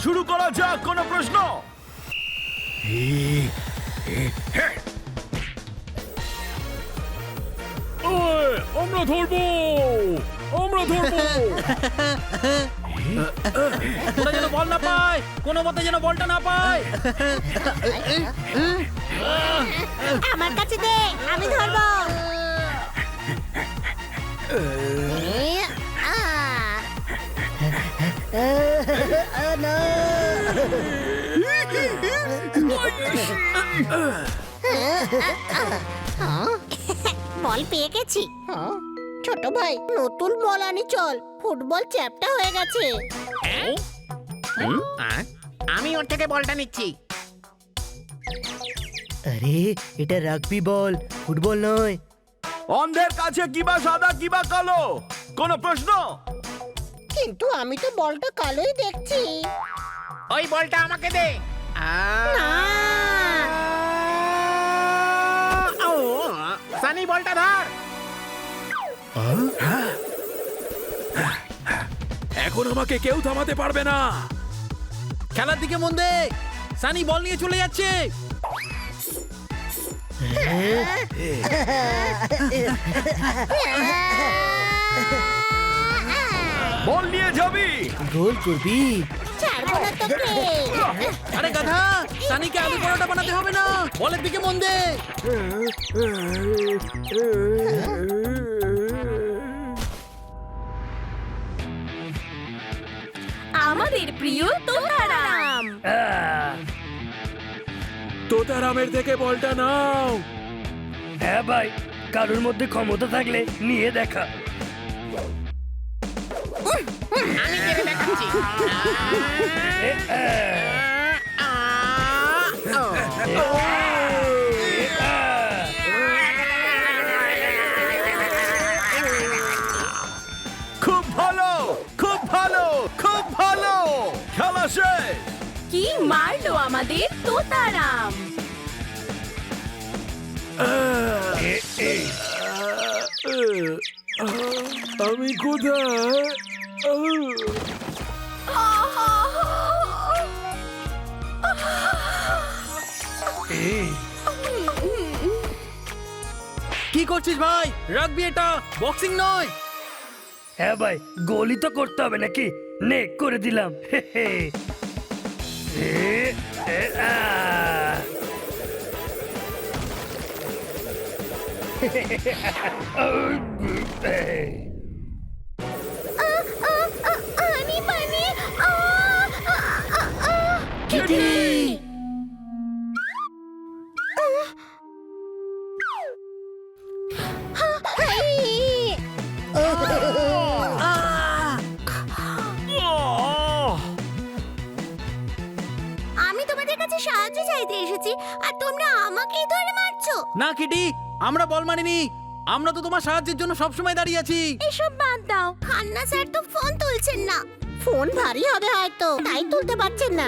শুরু করা যাক। কোনো প্রশ্ন? আমরা ধরবো, আমরা ধরবো। ওরা যেন বল না পায়, কোনো মতে যেন বলটা না পায়। আমার কাছে দে, আমি ধরবো। বল পেয়ে গেছি। ছোট ভাই, নতুন বল আনি চল, ফুটবল চ্যাপটা হয়ে গেছে। আমি ওর থেকে বলটা নিচ্ছি। আরে এটা রাগবি বল, ফুটবল নয়। অন্ধের কাছে কিবা সাদা কিবা কালো? কোনো প্রশ্ন? কিন্তু আমি তো বলটা কালোই দেখছি। ওই বলটা আমাকে দে। সানি বলটা ধর। এখন আমাকে কেউ থামাতে পারবে না। খেলার দিকে মন দে, সানি বল নিয়ে চলে যাচ্ছে। বল নিয়ে যাবি? গোল করবি? ছাড়বো না তোকে। আরে গাধা, সানিকে আলু পরোটা বানাতে হবে না, বলের দিকে মন দে। আমাদের প্রিয় তোতারাম। তোতারামের থেকে বলটা নাও। হ্যাঁ ভাই, কারোর মধ্যে ক্ষমতা থাকলে নিয়ে দেখা। আমি কেটে দেখাচ্ছি। খুব ভালো, খুব ভালো, খুব ভালো। খেলা শেষ। কি মারলো আমাদের তোতারাম। আমি কোথায়? কি করছিস ভাই? রাগবি এটা, বক্সিং নয়। হ্যাঁ ভাই, গোলই তো করতে হবে নাকি? নে করে দিলাম। আমি তোমাদের কাছে সাহায্য চাইতে এসেছি আর তোমরা আমাকেই ধরে মারছো। না কিটি, আমরা বল মারিনি, আমরা তো তোমার সাহায্যের জন্য সবসময় দাঁড়িয়ে আছি। এসব বাদ দাও, খান্না স্যার তো ফোন তুলছেন না। ফোন ভারী হবে হয়তো, তাই তুলতে পারছেন না।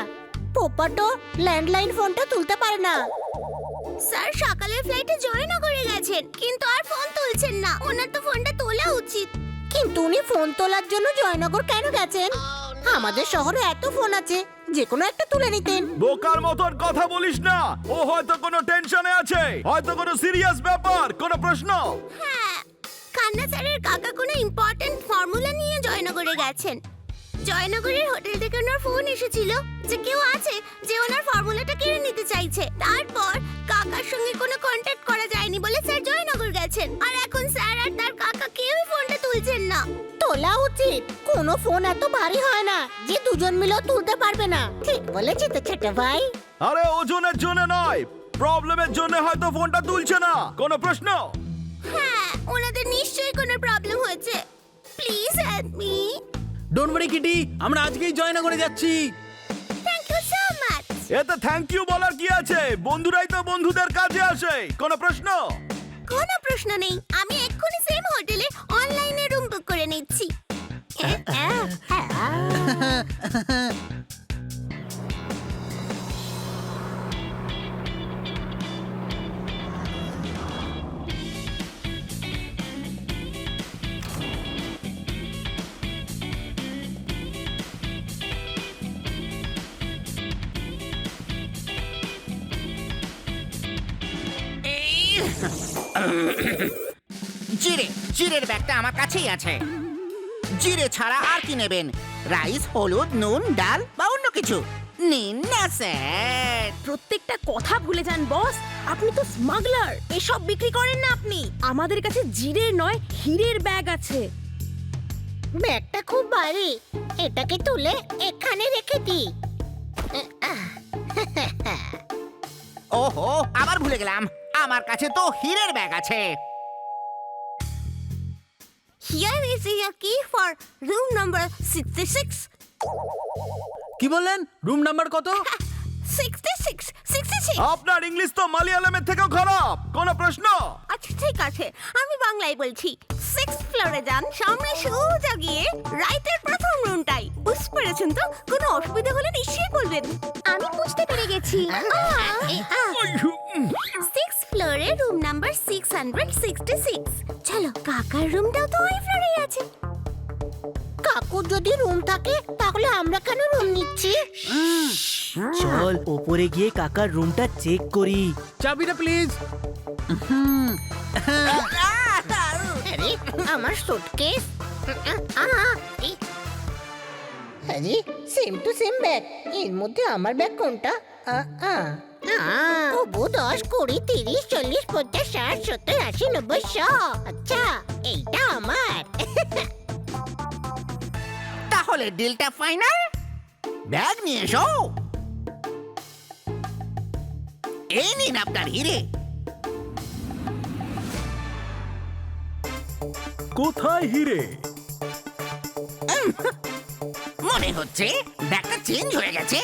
পোপাটো ল্যান্ডলাইন ফোনটা তুলতে পারে না। স্যার সকালের ফ্লাইটে জয়নগরে গেছেন, কিন্তু আর ফোন তুলছেন না। ওনার তো ফোনটা তোলা উচিত। কিন্তু উনি ফোন তোলার জন্য জয়নগর কেন গেছেন? আমাদের শহরে এত ফোন আছে, যে কোনো একটা তুলে নিতেন। বোকার মতন কথা বলিস না। ও হয়তো কোনো টেনশনে আছে, হয়তো কোনো সিরিয়াস ব্যাপার। কোনো প্রশ্ন? হ্যাঁ, খান্না স্যারের কাকা কোনো ইম্পর্টেন্ট ফর্মুলা নিয়ে জয়নগরে গেছেন। জয়নগরের হোটেল থেকে ওনার ফোন এসেছিল যে কেউ আছে যে ওনার ফর্মুলাটা কিনে নিতে চাইছে। তারপর কাকার সঙ্গে কোনো কন্ট্যাক্ট করা যায়নি বলে স্যার জয়নগর গেছেন। আর এখন স্যার আর তার কাকা কেউই ফোনটা তুলছেন না। তোলা উচিত। কোনো ফোন এত ভারী হয় না যে দুজন মিলেও তুলতে পারবে না। ঠিক বলেছি তো ছোট ভাই। আরে ওজনের জন্য নয়, প্রবলেমের জন্য হয়তো ফোনটা তুলছে না। কোনো প্রশ্ন? হ্যাঁ, ওনাদের নিশ্চয়ই কোনো প্রবলেম হয়েছে। Please help me. Don't worry Kitty, আমরা আজকেই জয়নগরে যাচ্ছি। Thank you so much. এতে থ্যাংক ইউ বলার কি আছে? বন্ধুরাই তো বন্ধুদের কাজে আসে। কোনো প্রশ্ন? কোনো প্রশ্ন নেই, আমি এক্ষুনি সেম হোটেলে অনলাইনে রুম বুক করে নিচ্ছি। জিরে জিরের ব্যাগটা আমার কাছেই আছে। জিরে ছাড়া আর কি নেবেন? রাইস, হলুদ, নুন, ডাল বা অন্য কিছু নিন না স্যার। প্রত্যেকটা কথা ভুলে যান বস, আপনি তো স্মাগলার। এসব বিক্রি করেন না আপনি। আমাদের কাছে জিরের নয় হীরের ব্যাগ আছে। ব্যাগটা খুব ভারী, এটাকে তুলে এখানে রেখে দিই। ওহো, আবার ভুলে গেলাম, আমার কাছে তো হীরের ব্যাগ আছে। Here is your key for room number 66. কি বললেন? রুম নাম্বার কত? 66. আপনার ইংলিশ তো মালয়ালমের থেকেও খারাপ। কোনো প্রশ্ন? আচ্ছা ঠিক আছে, আমি বাংলায় বলছি। 6th ফ্লোরে যান, সামনে সোজা গিয়ে রাইটের প্রথম রুমটাই। বুঝতে পেরেছেন তো? কোনো অসুবিধা হলে নিশ্চয়ই বলবেন। আমি বুঝতে পেরে গেছি। 6th ফ্লোরে রুম নাম্বার 666। চলো, কাকার রুমটাও তো ওই ফ্লোরেই আছে। কাকুর যদি রুম থাকে তাহলে আমরা কেন রুম নিচ্ছি? চল ওপরে গিয়ে কাকার রুমটা চেক করি। চাবিটা প্লিজ। আরে আমার সুটকেস। আরে সেম টু সেম ব্যাগ, এর মধ্যে আমার ব্যাগ কোনটা? তবু 10, 20, 30, 40, 50, 60, 70, 80, 90, 100। আচ্ছা, এইটা আমার। তাহলে ডিলটা ফাইনাল। ব্যাগ নিয়ে এসো। এই নিন আপনার হিরে। কোথায় হিরে? মনে হচ্ছে ব্যাগটা চেঞ্জ হয়ে গেছে।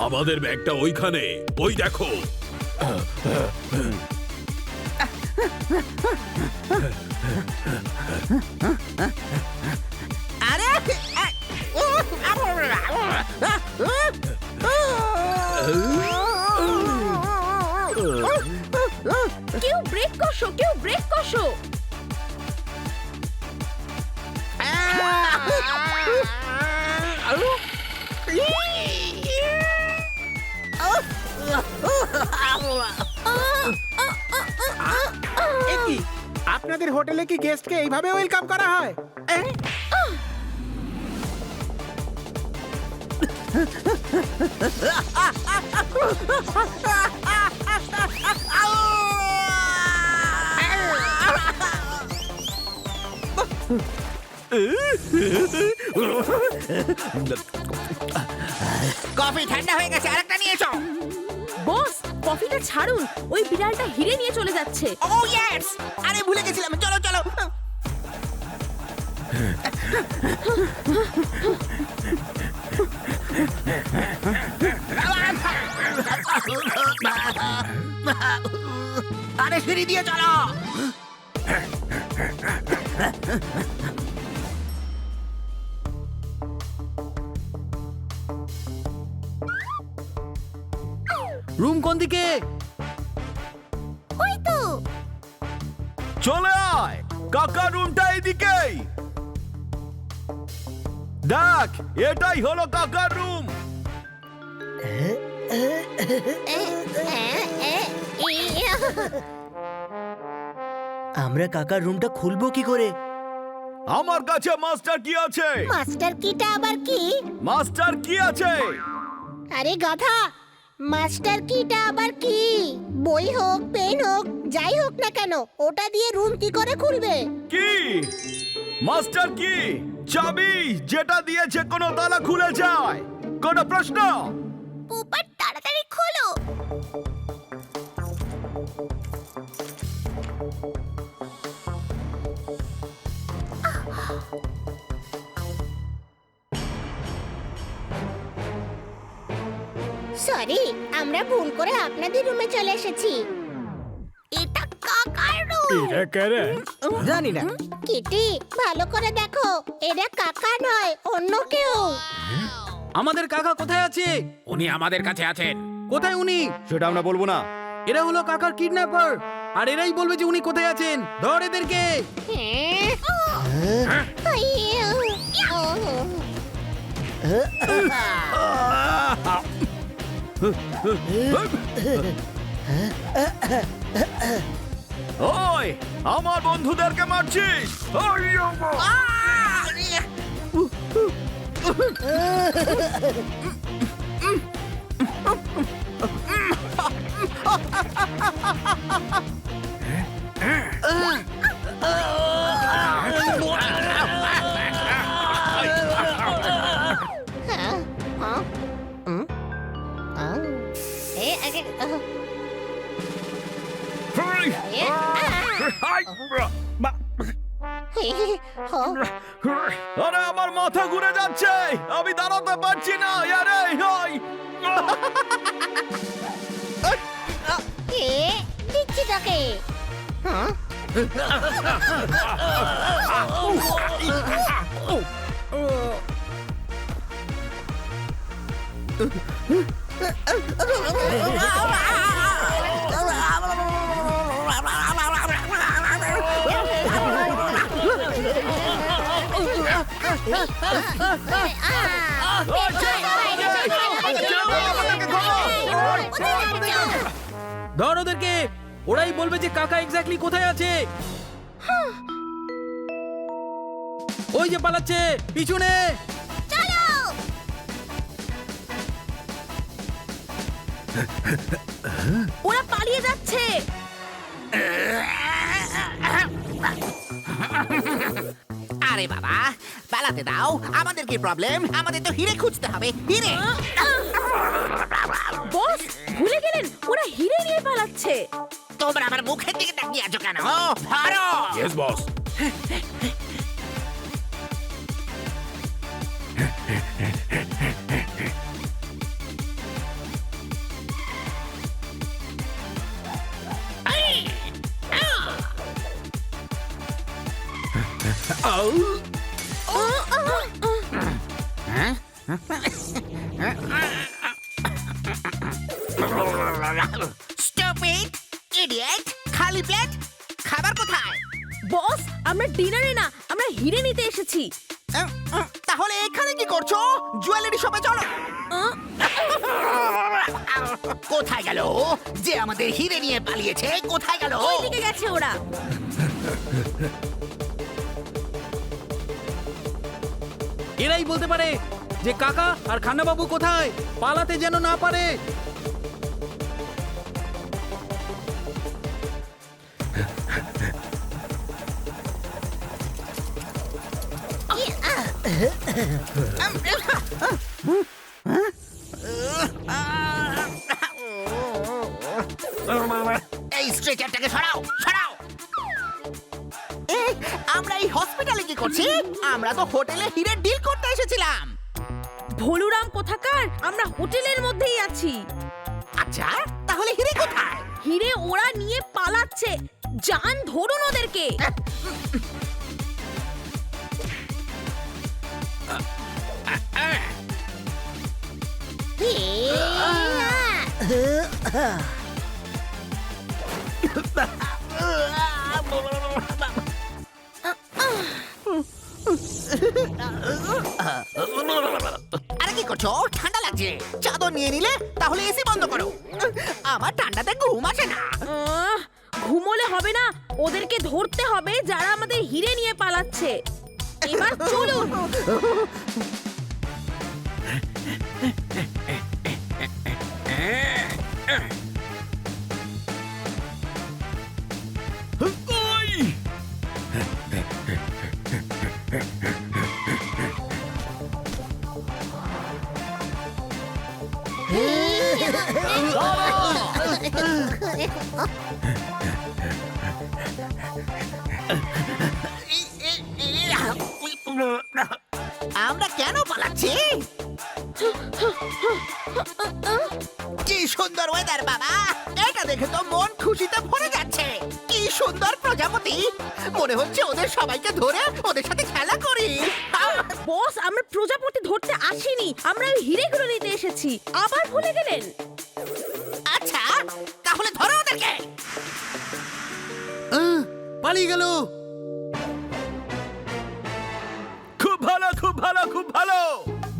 আমাদের ব্যাগটা ওইখানে, ওই দেখো। আরে কেউ ব্রেক করছো, কেউ ব্রেক করছো। আপনাদের হোটেলে কি গেস্টকে এইভাবে ওয়েলকাম করা হয়? কফি ঠান্ডা হয়ে গেছে, আরেকটা নিয়ে এসো। বস, কফিটা ছাড়ুন, ওই বিড়ালটা হিরে নিয়ে চলে যাচ্ছে। ও ইয়েস, আরে ভুলে গেছিলাম, চলো চলো। আরে সিঁড়ি দিয়ে চলো। রুম কোন দিকে? ওই তো। চলে আয়, কাকার রুমটা এইদিকেই। দেখ, এটাই হলো কাকার রুম। আমরা কাকার রুমটা খুলবো কি করে? আমার কাছে মাস্টার কি আছে? মাস্টার কিটা আবার কি? মাস্টার কি আছে? আরে গাধা, মাস্টার কিটা আবার কি? বই হোক, পেন হোক, যাই হোক না কেন, ওটা দিয়ে রুম কি করে খুলবে? কি মাস্টার কি? চাবি, যেটা দিয়ে যে কোনো তালা খুলে যায়। কোনো প্রশ্ন? পোপাট, তাড়াতাড়ি খোলো। সরি, আমরা ভুল করে আপনাদের রুমে চলে এসেছি। এটা কাকার রুম। এটা কেরে? জানি না। কিটি, ভালো করে দেখো, এরা কাকা নয়, অন্য কেউ। আমাদের কাকা কোথায় আছে? উনি আমাদের কাছে আছেন। কোথায় উনি? সেটা আমরা বলবো না। এরা হলো কাকার কিডন্যাপার, আর এরাই বলবে যে উনি কোথায় আছেন। ধর এদেরকে। ওই আমার বন্ধুদেরকে মারছিস? আরে আমার মাথা ঘুরে যাচ্ছে, আমি দাঁড়াতে পারছি না। আরে হাই দিচ্ছি তোকে। ধর ওদেরকে, ওরাই বলবে যে কাকা এক্স্যাক্টলি কোথায় আছে। ওই যে পালাচ্ছে, পিছনে। চলো। ওরা পালিয়ে যাচ্ছে। আরে বাবা, পালাতে দাও। আমাদের কি প্রবলেম? আমাদের তো হিরে খুঁজতে হবে। হিরে। বস ভুলে গেলেন, ওরা হিরে নিয়ে পালাচ্ছে। তোমরা আমার মুখের দিকে তাকিয়ে আছো কেন? ধরো। Yes boss. স্টুপিড, ইডিয়েট, খালি প্লেট। খাবার কোথায়? বস আমরা ডিনারে না, আমরা হিরে নিতে এসেছি। তাহলে এখানে কি করছো? জুয়েলারি শপে চলো। কোথায় গেল যে আমাদের হিরে নিয়ে পালিয়েছে? কোথায় গেল? ওইদিকে গেছে ওরা। এরাই বলতে পারে যে কাকা আর খান্নাবাবু কোথায়, পালাতে যেন না পারে। এই স্ট্রেচারটাকে সরাও, সরাও। আমরা এই হসপিটালে কি করছি? আমরা তো হোটেলে হিরে ডিল করতে এসেছিলাম। ভোলুরাম কোথাকার, আমরা হোটেলের মধ্যেই আছি। আচ্ছা, তাহলে হিরে কোথায়? হিরে ওরা নিয়ে পালাচ্ছে, জান ধরুন ওদেরকে। আরে কি করছো? ঠান্ডা লাগছে। চাদর নিয়ে নিলে তাহলে এসি বন্ধ করো। আমার ঠান্ডাতে ঘুম আসে না। ঘুমোলে হবে না, ওদেরকে ধরতে হবে যারা আমাদের হিরে নিয়ে পালাচ্ছে। এবার চলুন। আমরা কেন পালাচ্ছি? কি সুন্দর ওয়েদার বাবা, এটা দেখে তো মন খুশিতে ভরে যাচ্ছে। কি সুন্দর প্রজাপতি, মনে হচ্ছে ওদের সবাইকে ধরে ওদের সাথে খেলা করি। বস আমরা প্রজাপতি ধরতে আসিনি, আমরা ওই হিরেগুলো নিতে এসেছি। আবার ভুলে গেলেন? আচ্ছা, তাহলে ধরো ওদেরকে। পালিয়ে গেল। খুব ভালো, খুব ভালো, খুব ভালো।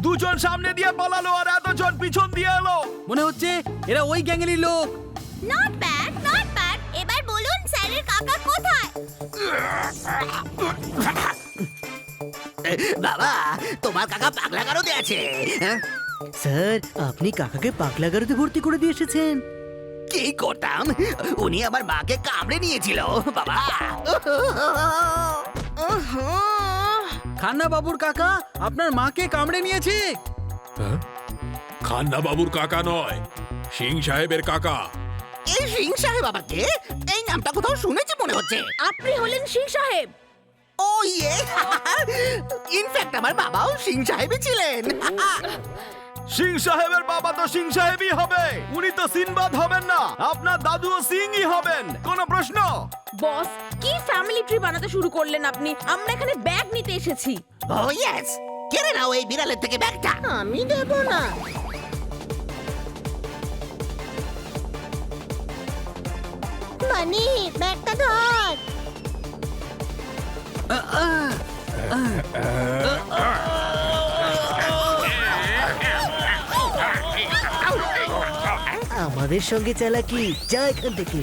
দুজন সামনে দিয়ে পালালো আর এত জন পিছন দিয়ে এলো। মনে হচ্ছে এরা ওই গ্যাংয়েরই লোক। Not bad, not bad. এবার বলুন স্যারের কাকা কোথায়? বাবা, তোমার কাকা পাগলা গারদে আছে। স্যার আপনি কাকাকে পাগলা গারদে ভর্তি করে দিয়ে এসেছেন। কি করতাম, উনি আমার মাকে কামড়ে নিয়েছিল বাবা। খান্না বাবুর কাকা আপনার মাকে কামড়ে নিয়েছে। খান্না বাবুর কাকা নয়, সিং সাহেবের কাকা। এই সিং সাহেব বাবাকে এই নামটা কোথাও শুনেছি মনে হচ্ছে। আপনি হলেন সিং সাহেব। ও ইয়ে, ইনফ্যাক্ট আমার বাবাও সিং সাহেবই ছিলেন। সিং সাহেবের বাবা তো সিং সাহেবই হবে, উনি তো সিনবাদ হবেন না। আপনার দাদুও সিংই হবেন, কোনো প্রশ্ন? বস, কি ফ্যামিলি ট্রি বানাতে শুরু করলেন আপনি? আমরা এখানে ব্যাগ নিতে এসেছি। ও ইয়েস, কেড়ে নাও এই বিড়ালের থেকে ব্যাগটা। আমি দেব না। মানি, ব্যাগটা ধর। আমাদের সঙ্গে চালাকি, যা এখান থেকে।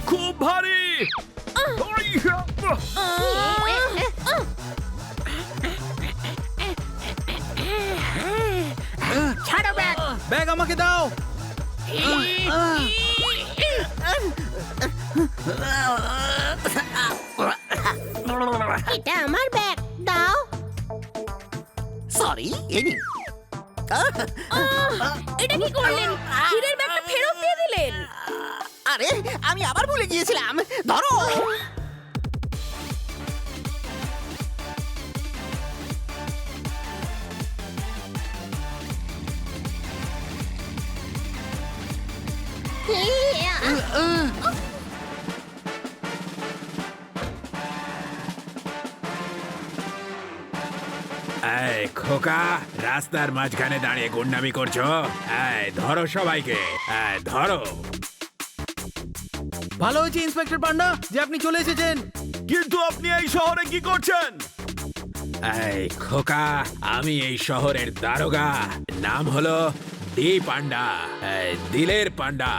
খুব ভারী। ছাড়ো ব্যাগ। ব্যাগ আমাকে দাও। এটা আমার ব্যাগ, দাও। সরি, এই নিন। এটা কি করলেন? হীরের ব্যাগটা ফেরত দিয়ে দিলেন। আরে আমি আবার ভুলে গিয়েছিলাম, ধরো। এই খোকা, রাস্তার মাঝখানে দাঁড়িয়ে গুন্ডামি করছো? এই ধরো সবাইকে, এই ধরো। ভালো হয়েছে ইন্সপেক্টর পান্ডা যে আপনি চলে এসেছেন। কিন্তু আপনি এই শহরে কি করছেন? এই খোকা, আমি এই শহরের দারোগা। নাম হলো ডি পান্ডা, এই দিলের পান্ডা।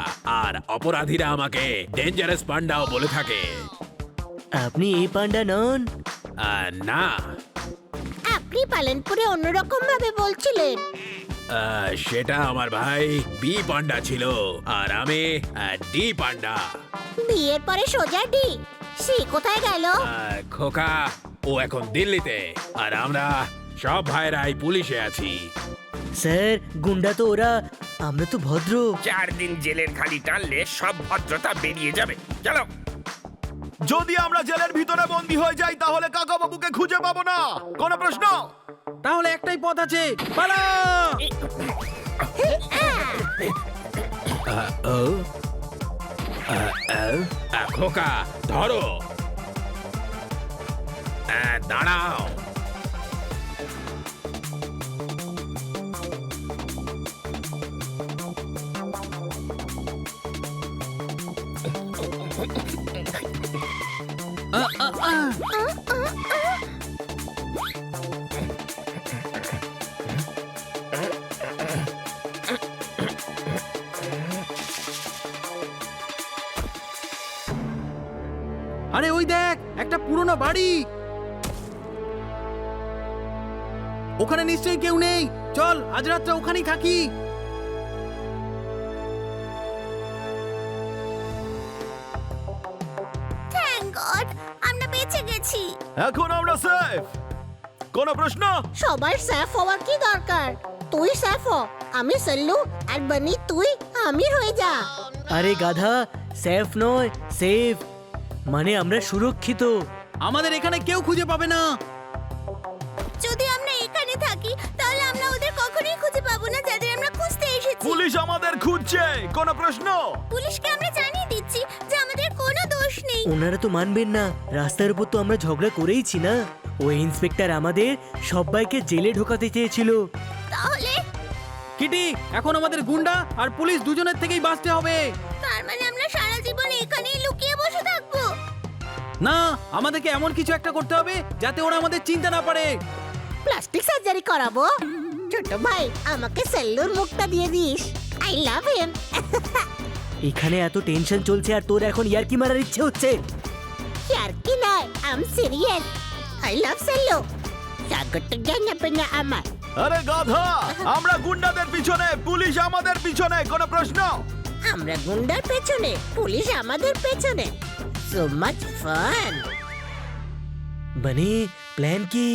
আর অপরাধীরা আমাকে ডেঞ্জারাস পান্ডাও বলে থাকে। আপনি এই পান্ডা নন? না, আপনি পালনপুরে অন্যরকম ভাবে বলছিলেন। সেটা আমার ভাই বি পান্ডা ছিল, আর আমি ডি পান্ডা। বিয়ের পরে সোজা ডি। সি কোথায় গেল? খোকা, ও এখন দিল্লিতে, আর আমরা সব ভাইরাই পুলিশে আছি। স্যার গুন্ডা তো ওরা, আমরা তো ভদ্র। 4 দিন জেলের খালি টানলে সব ভদ্রতা বেরিয়ে যাবে। চলো। যদি আমরা জেলের ভিতরে বন্দী হয়ে যাই তাহলে কাকা বাবুকে খুঁজে পাবো না, কোনো প্রশ্ন? তাহলে একটাই পথ আছে, পালা। খোকা ধরো, দাঁড়াও। আরে ওই দেখ, একটা পুরনো বাড়ি। ওখানে নিশ্চয়ই কেউ নেই। চল আজ রাতটা ওখানেই থাকি। থ্যাংক গড, আমরা বেঁচে গেছি। এখন আমরা সেফ, কোনো প্রশ্ন? সবার সেফ হওয়ার কি দরকার? তুই সেফ হ, আমি সল্লু, আর বনি তুই আমির হয়ে যা। আরে গাধা, সেফ নয় সেফ, মানে আমরা সুরক্ষিত। আমাদের এখানে কেউ খুঁজে পাবে না। যদি আমরা এখানে থাকি তাহলে আমরা ওদের কখনোই খুঁজে পাবো না যাদের আমরা খুঁজতে এসেছি। পুলিশ আমাদের খুঁজছে, কোনো প্রশ্ন? পুলিশকে আমরা জানিয়ে দিচ্ছি যে আমাদের কোনো দোষ নেই। ওনারা তো মানবেন না, রাস্তার উপর তো আমরা ঝগড়া করেইছি না। ওই ইন্সপেক্টর আমাদের সবাইকে জেলে ঢোকাতে চেয়েছিল। তাহলে কিটি, এখন আমাদের গুন্ডা আর পুলিশ দুজনের থেকেই বাঁচতে হবে। তার মানে আমরা সারা জীবন এখানেই লুকিয়ে বসে থাকবো? না, আমাদেরকে এমন কিছু একটা করতে হবে যাতে ওরা আমাদের চিনতে না পারে। প্লাস্টিক সার্জারি করাবো। ছোট ভাই আমাকে সেলুর মুখটা দিয়ে দিস। আই লাভ হিম। এখানে এত টেনশন চলছে আর তোর এখন ইয়ার্কি মারার ইচ্ছে হচ্ছে। আর কি নয়, I am serious. I love shallow. স্বাগত জানাবে না আমার। আরে গাধা, আমরা গুন্ডাদের পিছনে, পুলিশ আমাদের পিছনে, কোনো প্রশ্ন? আমরা গুন্ডার পেছনে, পুলিশ আমাদের পেছনে। So much fun. মানে প্ল্যান কি?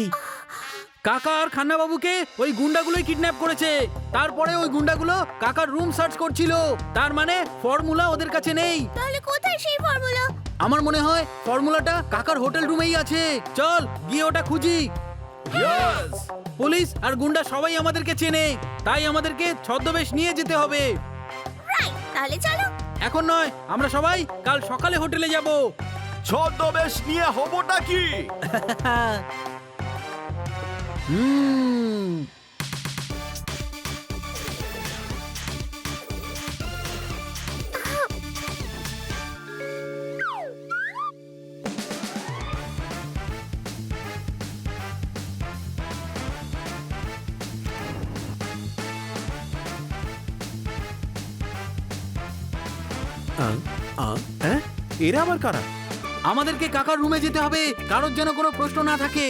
কাকা আর খান্না বাবুকে ওই গুন্ডাগুলোই কিডন্যাপ করেছে। তারপরে ওই গুন্ডাগুলো কাকার রুম সার্চ করছিল। তার মানে ফর্মুলা ওদের কাছে নেই। তাহলে কোথায় সেই ফর্মুলা? আমার মনে হয় ফর্মুলাটা কাকার হোটেল রুমেই আছে। চল গিয়ে ওটা খুঁজি। পুলিশ আর গুন্ডা সবাই আমাদেরকে চেনে, তাই আমাদেরকে ছদ্মবেশ নিয়ে যেতে হবে। রাইট, তাহলে চলো। এখন নয়, আমরা সবাই কাল সকালে হোটেলে যাব। ছদ্মবেশ নিয়ে হবোটা কি? এরা আবার কারা? আমাদেরকে কাকার রুমে যেতে হবে, কারোর যেন কোনো প্রশ্ন না থাকে।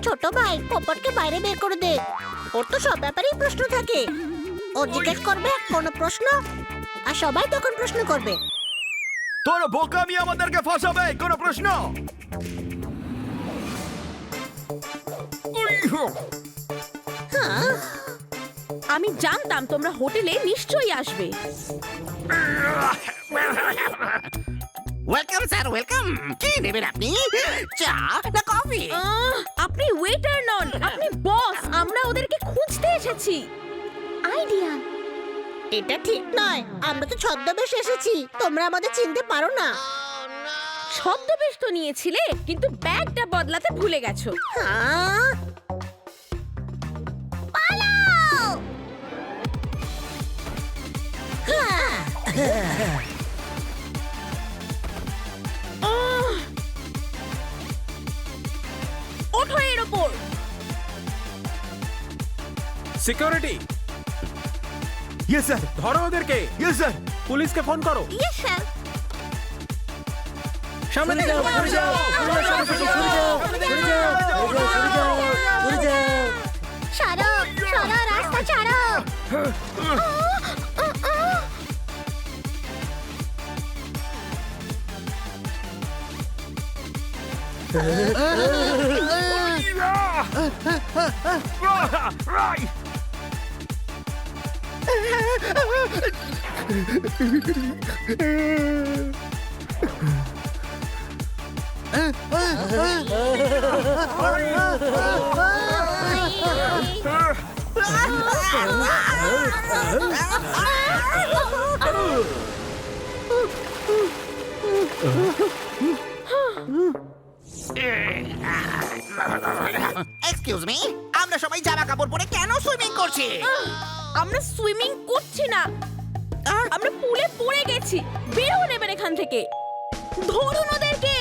ছোট ভাই পপটকে বাইরে বের করে দে। ওর তো সব ব্যাপারেই প্রশ্ন থাকে। ও জিজ্ঞেস করবে কোনো প্রশ্ন, আর সবাই তখন প্রশ্ন করবে। তোর বোকামি আমাদেরকে ফাঁসাবে, কোনো প্রশ্ন? আমি জানতাম তোমরা হোটেলে নিশ্চয়ই আসবে। Welcome sir, welcome. কি নেবেন আপনি, চা না কফি? আপনি ওয়েটার নন, আপনি বস। আমরা ওদেরকে খুঁজতে এসেছি। আইডিয়া। এটা ঠিক নয়, আমরা তো ছদ্মবেশ এসেছি, তোমরা আমাদের চিনতে পারো না। ছদ্মবেশ তো নিয়েছিলে, কিন্তু ব্যাগটা বদলাতে ভুলে গেছো। হ্যাঁ, পালাও! ওঠো এর ওপর। সিকিউরিটি, ইয়েস স্যার, ধরো ওদেরকে। Yes sir. পুলিশকে ফোন করো। Yes sir. সামনে থেকে সরে যাও, সরে যাও, সরে যাও, সরে যাও, সরে যাও, সরে যাও, সরে যাও। ছাড়ো, ছাড়ো, রাস্তা ছাড়ো। এক্সকিউজ মি, আমরা সবাই জামা কাপড় পরে কেন সুইমিং করছি? আমরা সুইমিং করছি না, আমরা পুলে পড়ে গেছি। বের হন এবার এখান থেকে। ধরুন ওদেরকে।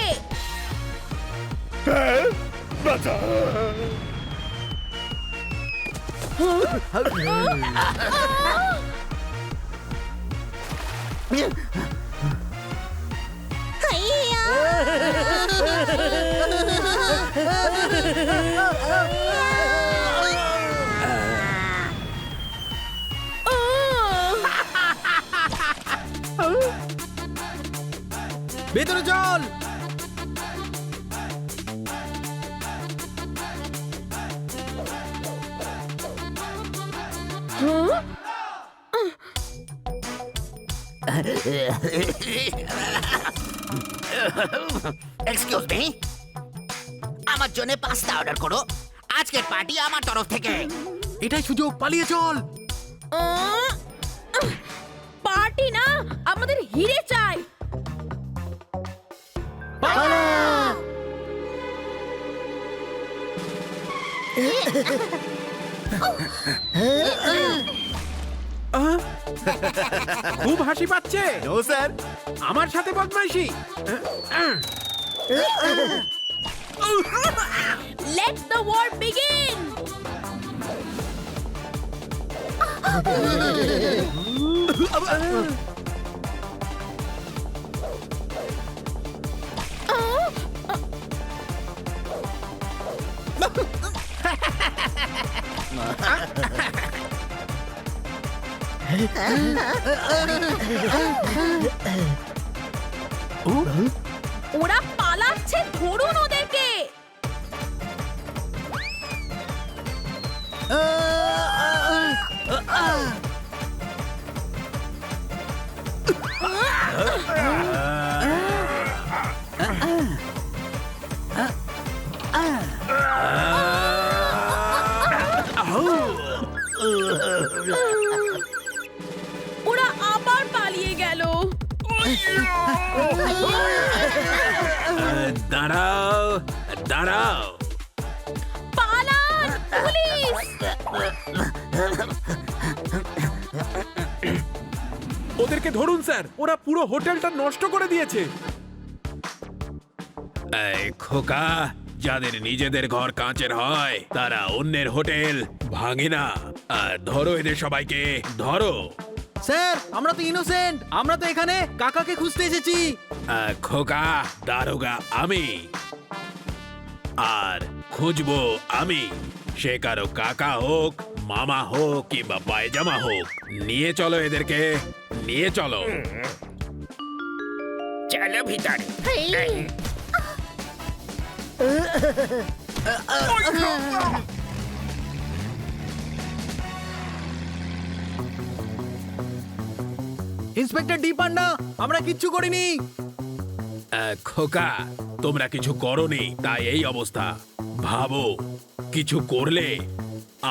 ভেতরে চল। এক্সকিউজ মি, আমার জন্য পাস্তা অর্ডার করো। আজকের পার্টি আমার তরফ থেকে। এটাই সুযোগ, পালিয়ে চল। পার্টি না, আমাদের হিরে চাই। খুব হাসি পাচ্ছে। No sir. আমার সাথে বদমাইশি। Let the war begin! ওরা পালাচ্ছে, ধরুন ওদেরকে। ওরা আবার পালিয়ে গেল। দাঁড়াও দাঁড়াও, পালান, পুলিশ! ওদেরকে ধরুন স্যার, ওরা পুরো হোটেলটা নষ্ট করে দিয়েছে। এই খোকা, যাদের নিজেদের ঘর কাঁচের হয় তারা অন্যের হোটেল ভাঙে না। ধরো এদের সবাইকে, ধরো। স্যার আমরা তো ইনোসেন্ট, আমরা তো এখানে কাকাকে খুঁজতে এসেছি। খোকা, দারোগা আমি, আর খুঁজবো আমি। সে কারো কাকা হোক, মামা হোক কিংবা পায়জামা হোক, নিয়ে চলো এদেরকে, নিয়ে চলো। চলো ভিতরে। ইন্সপেক্টর ডি পান্ডা, আমরা কিচ্ছু করিনি। খোকা, তোমরা কিছু করনি তাই এই অবস্থা। ভাবো কিছু করলে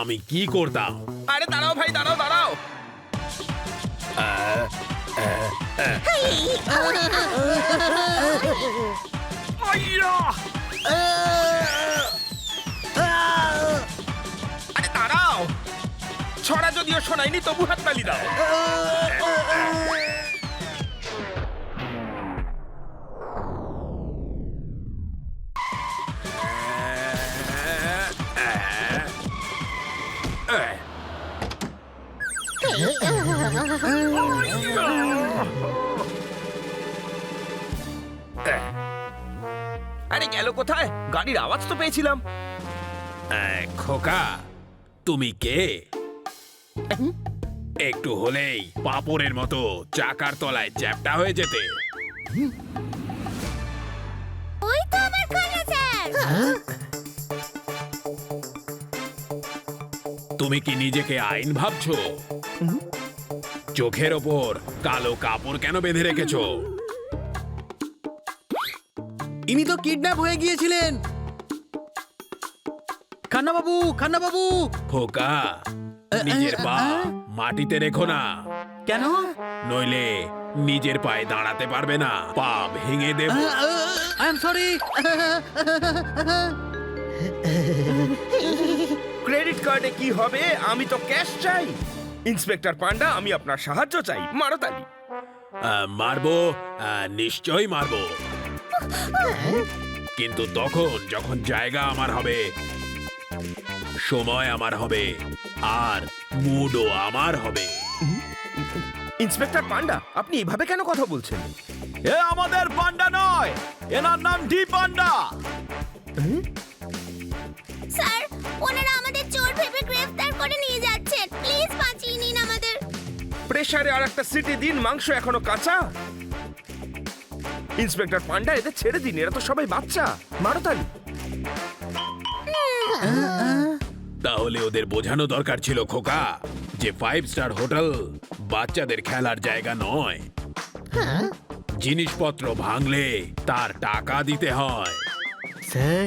আমি কি করতাম। আরে দাঁড়াও ভাই, দাঁড়াও দাঁড়াও। আরে দাঁড়াও, ছড়া যদিও শোনায়নি তবু হাততালি দাও। আরে গেল কোথায়? গাড়ির আওয়াজ তো পেয়েছিলাম। খোকা, তুমি কে? একটু হলেই পাপড়ের মতো চাকার তলায় চ্যাপ্টা হয়ে যেতে। ওই তো আমার খালা স্যার। তুমি কি নিজেকে আইন ভাবছো? চোখের ওপর কালো কাপড় কেন বেঁধে রেখেছো? ইনি তো কিডন্যাপ হয়ে গিয়েছিলেন। খান্না বাবু, খান্না বাবু। খোকা, নিজের পা মাটিতে রেখো না, কেন? নইলে নিজের পায়ে দাঁড়াতে পারবে না, পা ভেঙে দেব। I am sorry. ক্রেডিট কার্ডে কি হবে? আমি তো ক্যাশ চাই। ইন্সপেক্টর পান্ডা, আমি আপনার সাহায্য চাই। মারো তালি। মারবো, নিশ্চয়ই মারবো, কিন্তু তখন যখন জায়গা আমার হবে, সময় আমার হবে, আর মুডও আমার হবে। ইন্সপেক্টর পান্ডা, আপনি এভাবে কেন কথা বলছেন? এ আমাদের পান্ডা নয়, এনার নাম ডি পান্ডা। স্যার, ওনারা আমাদের চোর ভেবে গ্রেফতার করে নিয়ে যাচ্ছেন। প্লিজ বাঁচিয়ে নিন আমাদের। প্রেসারে আর একটা সিটি দিন, মাংস এখনো কাঁচা। ইন্সপেক্টর পান্ডা, এদের ছেড়ে দিন, এরা তো সবাই বাচ্চা। মারো তালি। তাহলে ওদের বোঝানো দরকার ছিল খোকা, যে 5 স্টার হোটেল বাচ্চাদের খেলার জায়গা নয়। জিনিসপত্র ভাঙলে তার টাকা দিতে হয়। স্যার,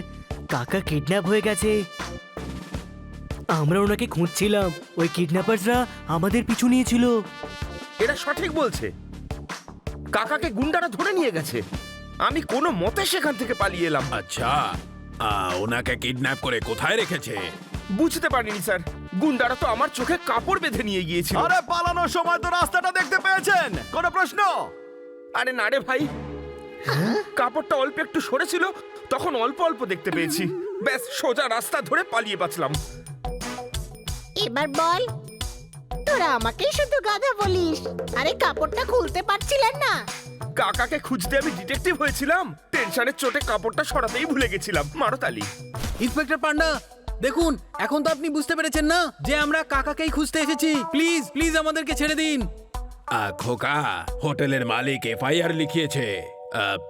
কাকা কিডন্যাপ হয়ে গেছে। আমরা ওনাকে খুঁজছিলাম, ওই কিডন্যাপারসরা আমাদের পিছু নিয়েছিল। এরা সঠিক বলছে, কাকাকে গুন্ডারা ধরে নিয়ে গেছে। আমি কোনো মতে সেখান থেকে পালিয়ে এলাম। আচ্ছা, ওনাকে কিডন্যাপ করে কোথায় রেখেছে? বুঝতে পারিনি স্যার, গুন্ডারা তো আমার চোখে কাপড় বেঁধে নিয়ে গিয়েছিল। আরে পালানোর সময় তো রাস্তাটা দেখতে পেয়েছেন, কোনো প্রশ্ন? আরে না রে ভাই, কাপড়টা অল্প একটু সরেছিল, তখন অল্প অল্প দেখতে পেয়েছি। ব্যাস সোজা রাস্তা ধরে পালিয়ে বাঁচলাম। এবার বল, তোরা আমাকেই শুধু গাধা বলিস। আরে কাপড়টা খুলতে পারছিলেন না? কাকাকে খুঁজতে আমি ডিটেকটিভ হয়েছিলাম, টেনশনের চোটে কাপড়টা সরাতেই ভুলে গেছিলাম। মারো তালি। ইন্সপেক্টর পান্ডা, দেখুন এখন তো আপনি বুঝতে পেরেছেন না যে আমরা কাকাকেই খুঁজতে এসেছি। প্লিজ প্লিজ আমাদেরকে ছেড়ে দিন। খোকা, হোটেলের মালিক এফআইআর লিখিয়েছে,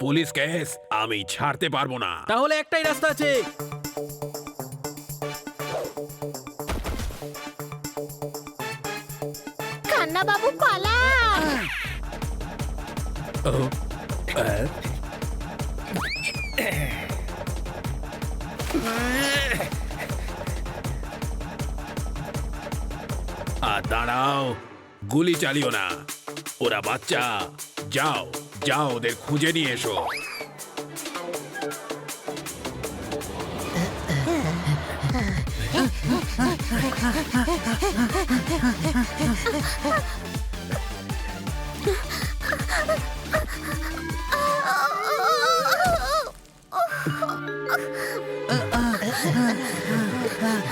পুলিশ কেস আমি ছাড়তে পারবো না। তাহলে একটাই রাস্তা আছে। কান্না বাবু পালা। দাঁড়াও, গুলি চালিও না, ওরা বাচ্চা। যাও যাও, ওদের খুঁজে নিয়ে এসো।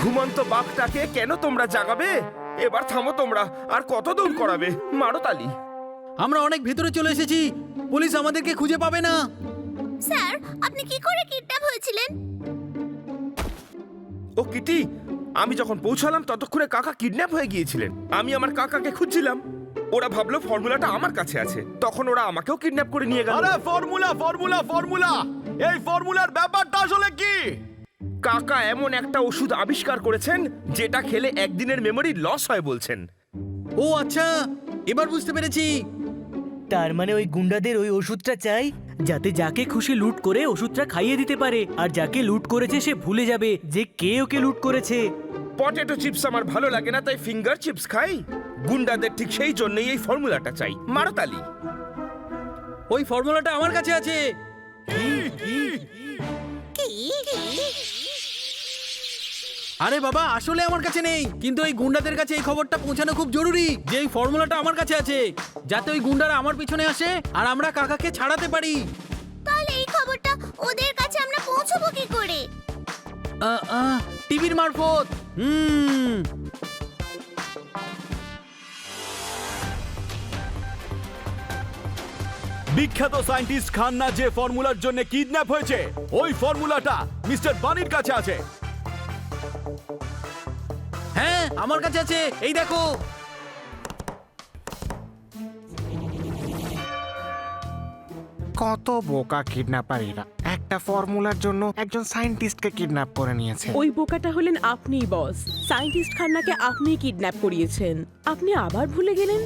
ঘুমন্ত বাঘটাকে কেন তোমরা জাগাবে? এবার থামো তোমরা, আর কত দৌড় করাবে? মারো তালি। আমরা অনেক ভেতরে চলে এসেছি, পুলিশ আমাদেরকে খুঁজে পাবে না। স্যার, আপনি কি করে কিডন্যাপ হয়েছিলেন? ও কিটি, আমি যখন পৌঁছালাম ততক্ষণে কাকা কিডন্যাপ হয়ে গিয়েছিলেন। আমি আমার কাকাকে খুঁজছিলাম, ওরা ভাবলো ফর্মুলাটা আমার কাছে আছে, তখন ওরা আমাকেও কিডন্যাপ করে নিয়ে গেল। আরে ফর্মুলা ফর্মুলা ফর্মুলা, এই ফর্মুলার ব্যাপারটা আসলে কি? কাকা এমন একটা ওষুধ আবিষ্কার করেছেন যেটা খেলে একদিনের মেমরি লস হয় বলছেন। ও আচ্ছা, এবার বুঝতে পেরেছি। তার মানে ওই গুন্ডাদের ওই ওষুধটা চাই, যাতে যাকে খুশি লুট করে ওষুধটা খাইয়ে দিতে পারে, আর যাকে লুট করেছে সে ভুলে যাবে যে কে ওকে লুট করেছে। পটেটো চিপস আমার ভালো লাগে না, তাই ফিঙ্গার চিপস খাই। গুন্ডাদের ঠিক সেই জন্যই এই ফর্মুলাটা চাই। মারো তালি। ওই ফর্মুলাটা আমার কাছে আছে। আরে বাবা, আসলে আমার কাছে নেই, কিন্তু ওই গুন্ডাদের কাছে এই খবরটা পৌঁছানো খুব জরুরি যে এই ফর্মুলাটা আমার কাছে আছে, যাতে ওই গুন্ডারা আমার পিছনে আসে আর আমরা কাকাকে ছাড়াতে পারি। তাহলে এই খবরটা ওদের কাছে আমরা পৌঁছবো কি করে? টিভির মারফত। বিখ্যাত সায়েন্টিস্ট খান্না যে ফর্মুলার জন্য কিডন্যাপ হয়েছে, ওই ফর্মুলাটা মিস্টার বানির কাছে আছে। হ্যাঁ, আমার কাছে আছে, এই দেখো। কত বোকা কিডন্যাপারীরা একটা ফর্মুলার জন্য একজন সায়েন্টিস্টকে কিডন্যাপ করে নিয়েছে। ওই বোকাটা হলেন আপনিই বস। সায়েন্টিস্ট খান্নাকে আপনিই কিডন্যাপ করিয়েছেন। আপনি আবার ভুলে গেলেন?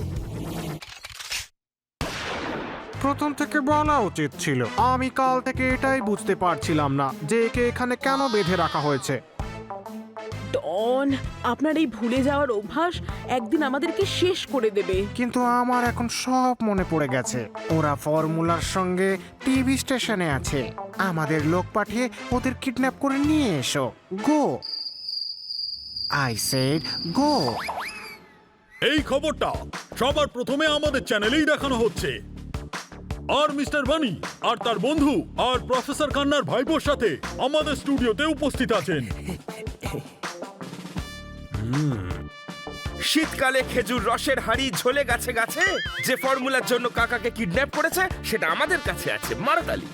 প্রথম থেকে বলা উচিত ছিল। আমি কাল থেকে এটাই বুঝতে পারছিলাম না যে একে এখানে কেন বেঁধে রাখা হয়েছে। ডন, আপনার এই ভুলে যাওয়ার অভ্যাস একদিন আমাদেরকে শেষ করে দেবে। কিন্তু আমার এখন সব মনে পড়ে গেছে। ওরা ফর্মুলার সঙ্গে টিভি স্টেশনে আছে। আমাদের লোক পাঠিয়ে ওদের কিডন্যাপ করে নিয়ে এসো। গো, আই সেড গো। এই খবরটা সবার প্রথমে আমাদের চ্যানেলেই দেখানো হচ্ছে। আর মিস্টার বানি আর তার বন্ধু আর প্রফেসর খান্নার ভাইপোর সাথে আমাদের স্টুডিওতে উপস্থিত আছেন। শীতকালে খেজুর রসের হাড়ি ঝোলে গাছে গাছে যে ফর্মুলার জন্য কাকাকে কিডন্যাপ করেছে সেটা আমাদের কাছে আছে। মারো তালি।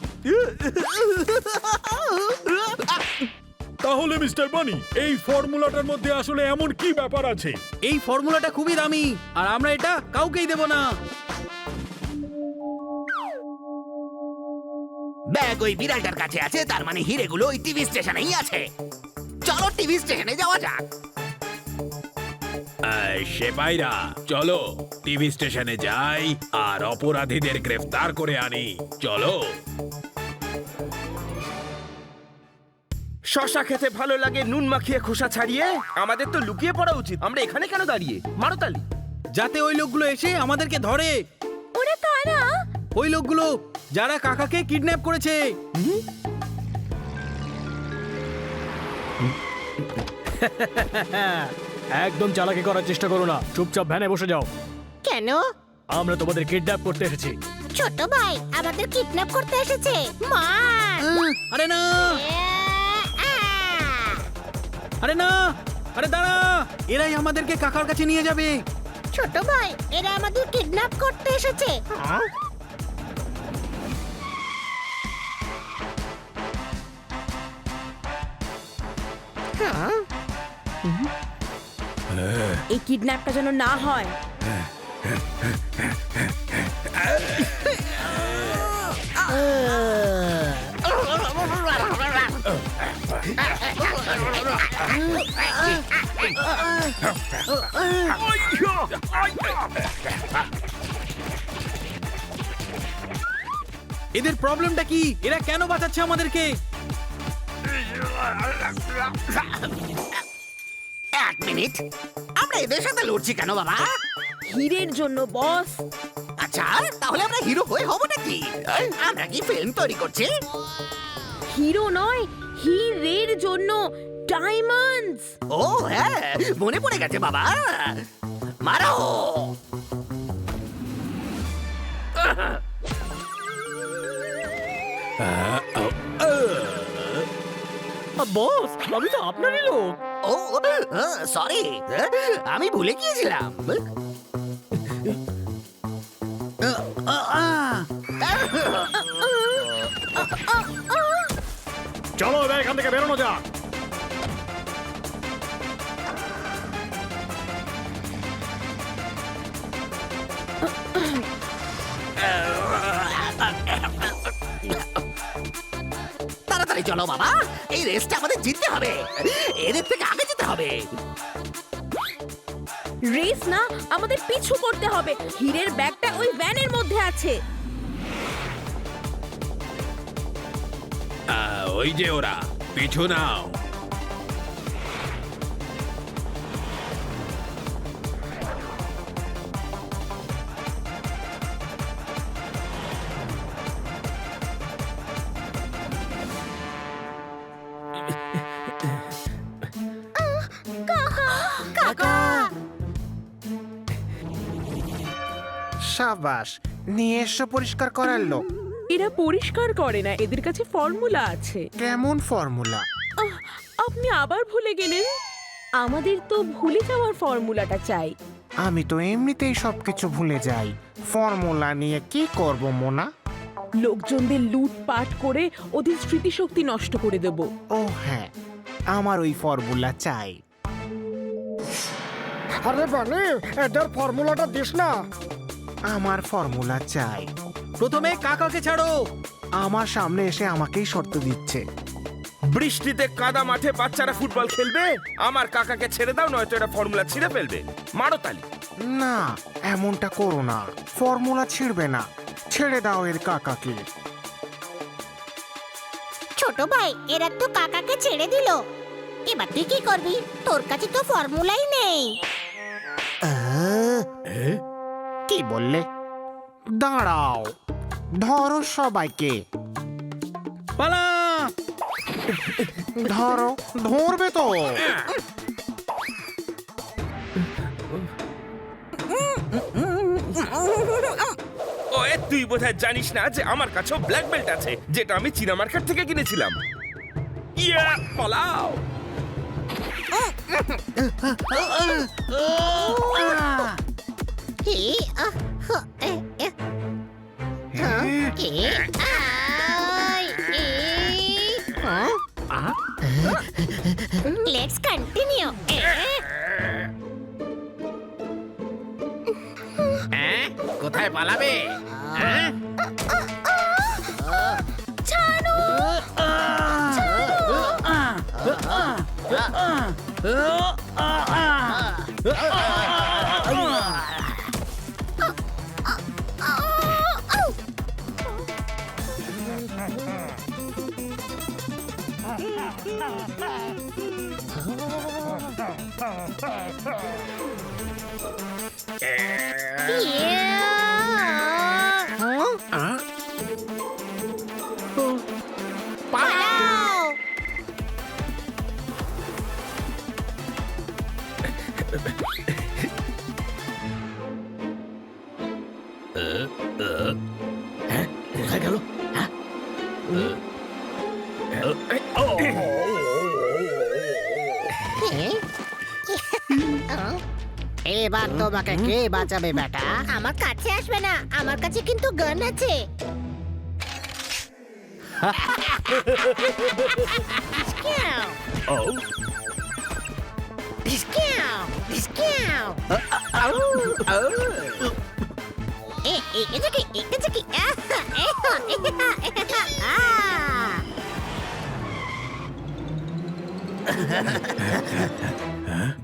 তাহলে মিস্টার বানি, এই ফর্মুলাটার মধ্যে আসলে এমন কি ব্যাপার আছে? এই ফর্মুলাটা খুবই দামি, আর আমরা এটা কাউকেই দেব না। ব্যাগ ওই বিড়ালটার কাছে আছে, তার মানে হিরেগুলো ওই টিভি স্টেশনেই আছে। চলো টিভি স্টেশনে যাওয়া যাক। সেপাইরা, চলো টিভি স্টেশনে যাই আর অপরাধীদের গ্রেফতার করে আনি। চলো। শশা খেতে ভালো লাগে নুন মাখিয়ে খোসা ছাড়িয়ে? আমাদের তো লুকিয়ে পড়া উচিত। আমরা এখানে কেন দাঁড়িয়ে? মারো তালি। যাতে ওই লোকগুলো এসে আমাদেরকে ধরে। ওরা কারা? ওই লোকগুলো যারা কাকাকে কিডন্যাপ করেছে। একদম চালাকি করার চেষ্টা করো না, চুপচাপ ভ্যানে বসে যাও। কেন? আমরা তোমাদের কিডন্যাপ করতে এসেছি। ছোট ভাই আমাদের কিডন্যাপ করতে এসেছে মার আরে না আরে না আরে দাঁড়া, এরাই আমাদেরকে কাকার কাছে নিয়ে যাবে। ছোট ভাই এরা আমাদের কিডন্যাপ করতে এসেছে। এই কিডন্যাপটা যেন না হয়। এদের প্রবলেমটা কি? এরা কেন বাঁচাচ্ছে আমাদেরকে? এক মিনিট, আমরা এদের সাথে লড়ছি কেন বাবা? হীরের জন্য বস। আচ্ছা, তাহলে আমরা হিরো হয়ে হবো নাকি? আমরা কি ফিল্ম তৈরি করছি? হিরো নয়, হীরের জন্য, ডায়মন্ডস। ও হ্যাঁ, মনে পড়ে গেছে বাবা। মারো! বস, আমি তো আপনারই লোক। ও সরি, আমি ভুলে গিয়েছিলাম। চলো এবার এখান থেকে বেরোনো যাক। তাড়াতাড়ি চলো বাবা, এই রেসটা আমাদের জিততে হবে। এদের থেকে আগে যেতে হবে। রেস না, আমাদের পিছু করতে হবে। হীরের ব্যাগটা ওই ভ্যানের মধ্যে আছে। ওই যে ওরা, পিছু নাও। সাবাস, নিয়ে এসো পরিষ্কার করার লোক। এরা পরিষ্কার করে না, এদের কাছে ফর্মুলা আছে। কেমন ফর্মুলা? আপনি আবার ভুলে গেলেন? আমাদের তো ভুলে যাওয়ার ফর্মুলাটা চাই। আমি তো এমনিতেই সবকিছু ভুলে যাই। ফর্মুলা নিয়ে কি করব মোনা? লোকজনদের লুটপাট করে ওদের স্মৃতিশক্তি নষ্ট করে দেব। ও হ্যাঁ, আমার ওই ফর্মুলা চাই। আরে বানি, এদের ফর্মুলাটা দিস না। আমার ফর্মুলা চাই। প্রথমে কাকাকে ছাড়ো। আমার সামনে এসে আমাকেই শর্ত দিচ্ছে। বৃষ্টিতে কাদা মাঠে বাচ্চারা ফুটবল খেলবে? আমার কাকাকে ছেড়ে দাও, নয়তো এটা ফর্মুলা ছিঁড়ে ফেলবে। মারো তালি। না, এমনটা করো না। ফর্মুলা ছিড়বে না, ছেড়ে দাও এর কাকাকে। ছোট ভাই এরা তো কাকাকে ছেড়ে দিল, এবার তুই কি করবি? তোর কাছে তো ফর্মুলাই নেই। কি বললে? দাঁড়াও, ধরো সবাইকে। পালা! ধরো, ধরবে তো। ওয়ে, তুই বোধহয় জানিস না যে আমার কাছেও ব্ল্যাক বেল্ট আছে, যেটা আমি চীনা মার্কেট থেকে কিনেছিলাম। ইয়া, পালাও। Let's continue. কোথায় পালাবে? এবার তোমাকে কে বাঁচাবে বেটা? আমার কাছে আসবে না, আমার কাছে কিন্তু গান আছে।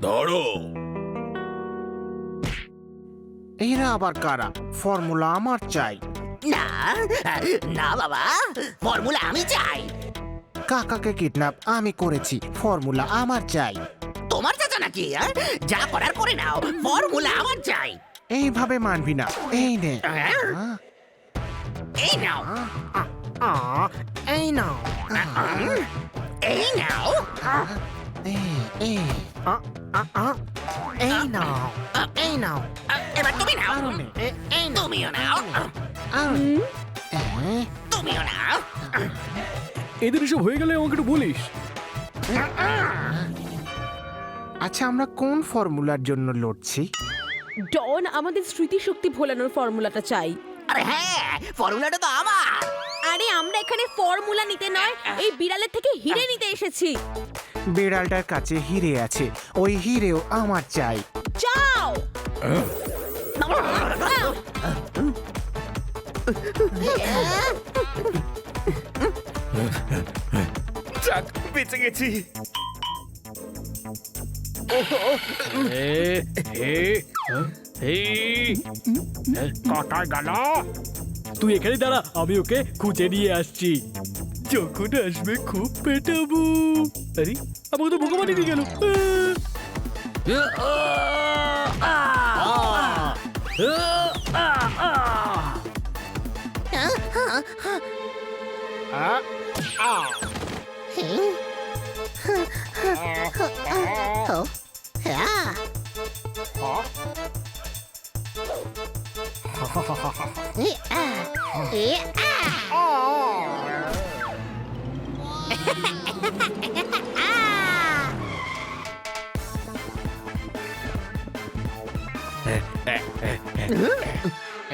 ধরো। এরা আবার কারা? ফর্মুলা আমার চাই। না না বাবা, ফর্মুলা আমি চাই। কাকাকে কিডন্যাপ আমি করেছি, ফর্মুলা আমার চাই। তোমার চাচা নাকি? যা করার করে নাও, ফর্মুলা আমার চাই। এইভাবে মানবি না। এই নে। এই নাও, এই নাও। এই নাও, এই নাও। এই নাও। এবার তুমি নাও, তুমিও নাও, তুমিও নাও। এদের এসব হয়ে গেলে আমাকে একটু বলিস। আচ্ছা, আমরা কোন ফর্মুলার জন্য লড়ছি? ডন আমাদের স্মৃতিশক্তি ভোলানোর ফর্মুলাটা চাই। আরে হ্যাঁ, ফর্মুলাটা তো আমার। আরে আমরা এখানে ফর্মুলা নিতে নয়, এই বিড়ালের থেকে হিরে নিতে এসেছি। বিড়ালটার কাছে হিরে আছে, ওই হিরেও আমার চাই। যাও। যাক, বেঁচে গেছি। কাটায় গেল। তুই এখানে দাঁড়া, আমি ওকে খুঁজে নিয়ে আসছি। যখন আসবে খুব পেটাবো। আরে আমাকে তো ভগবান দিয়ে গেল।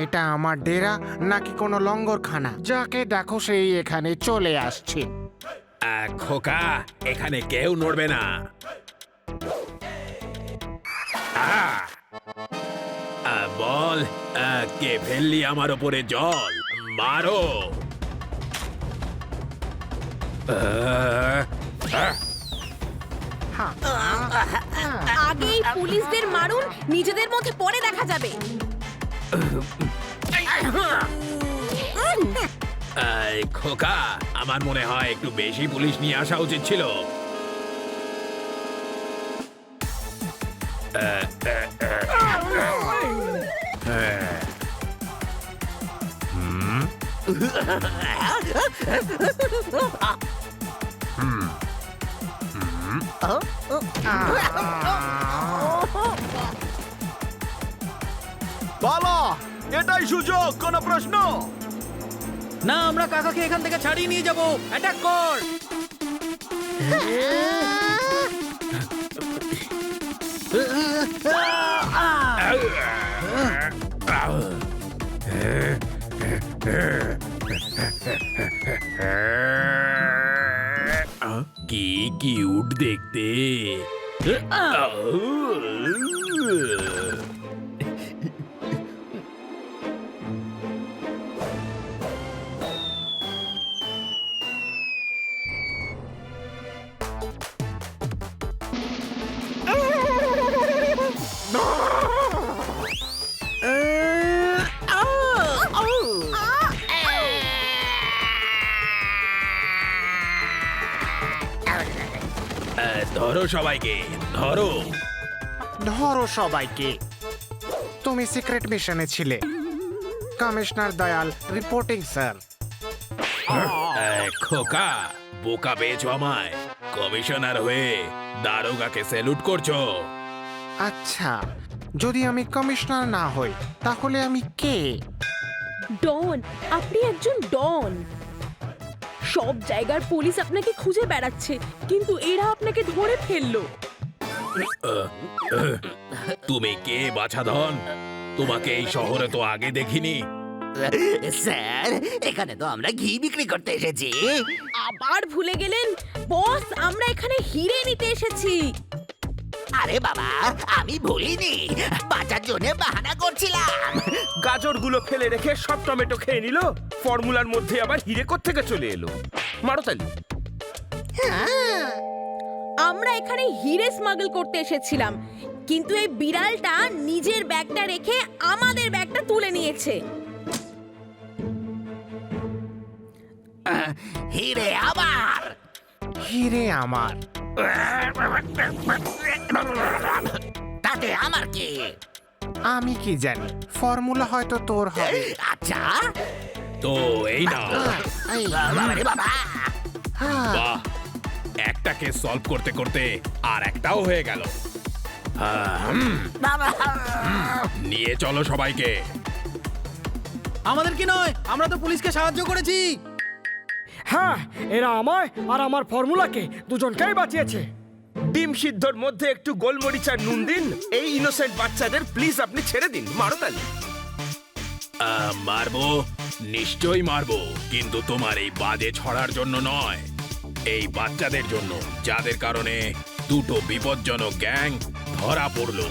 এটা আমার ডেরা নাকি কোনো লঙ্গরখানা? যাকে দেখো সেই এখানে চলে আসছে। খোকা, এখানে কেউ নড়বে না। বল, কে ফেললি আমার ওপরে জল? মারো। আগেই পুলিশদের মারুন, নিজেদের মধ্যে পরে দেখা যাবে। খোকা, আমার মনে হয় একটু বেশি পুলিশ নিয়ে আসা উচিত ছিল। বাবা, এটাই সুযোগ, কোনো প্রশ্ন? না, আমরা কাকাকে এখান থেকে ছাড়িয়ে নিয়ে যাব। অ্যাটাক কর। কি কিউট দেখতে। ধরো সবাইকে, ধরো। ধরো সবাইকে। তুমি সিক্রেট মিশনে ছিলে। Commissioner Dayal reporting sir. খোকা, বোকা পেয়েছো আমায়। কমিশনার হয়ে দারোগাকে স্যালুট করছো। আচ্ছা, যদি আমি কমিশনার না হই তাহলে আমি কে? ডন, আপনি একজন ডন। সব জায়গার পুলিশ আপনাকে খুঁজে বেড়াচ্ছে, কিন্তু এরা আপনাকে ধরে ফেললো। তুমি কে বাছাধন? তোমাকে এই শহরে তো আগে দেখিনি। স্যার এখানে তো আমরা ঘি বিক্রি করতে এসেছি। আবার ভুলে গেলেন বস, আমরা এখানে হিরে নিতে এসেছি। আরে বাবা, আমি ভুলিনি, বাঁচার জন্য বাহানা করছিলাম। গাজরগুলো ফেলে রেখে সব টমেটো খেয়ে নিল, ফর্মুলার মধ্যে আবার হিরে থেকে চলে এলো। মারো তালি। আমরা এখানে হিরে স্মাগল করতে এসেছিলাম, কিন্তু এই বিড়ালটা নিজের ব্যাগটা রেখে আমাদের ব্যাগটা তুলে নিয়েছে। হিরে আমার, হিরে আমার। তাতে আমার কি? আমি কি জানি, ফর্মুলা হয়তো তোর হবে। আচ্ছা, তো এই না, বাবারে বাবা, বাহ, একটাকে সলভ করতে করতে আর একটাও হয়ে গেল। বাবা, নিয়ে চলো সবাইকে। আমাদের কি নয়, আমরা তো পুলিশকে সাহায্য করেছি। হ্যাঁ, এরা আমায় আর আমার ফর্মুলাকে দুজনকেই বাঁচিয়েছে। ডিম সিদ্ধর মধ্যে একটু গোলমরিচ আর নুন দিন। এই ইনোসেন্ট বাচ্চাদের প্লিজ আপনি ছেড়ে দিন। মারো তালি। মারবো, নিশ্চয়ই মারবো, কিন্তু তোমার এই বাজে ছড়ার জন্য নয়, এই বাচ্চাদের জন্য, যাদের কারণে দুটো বিপজ্জনক গ্যাং ধরা পড়লো।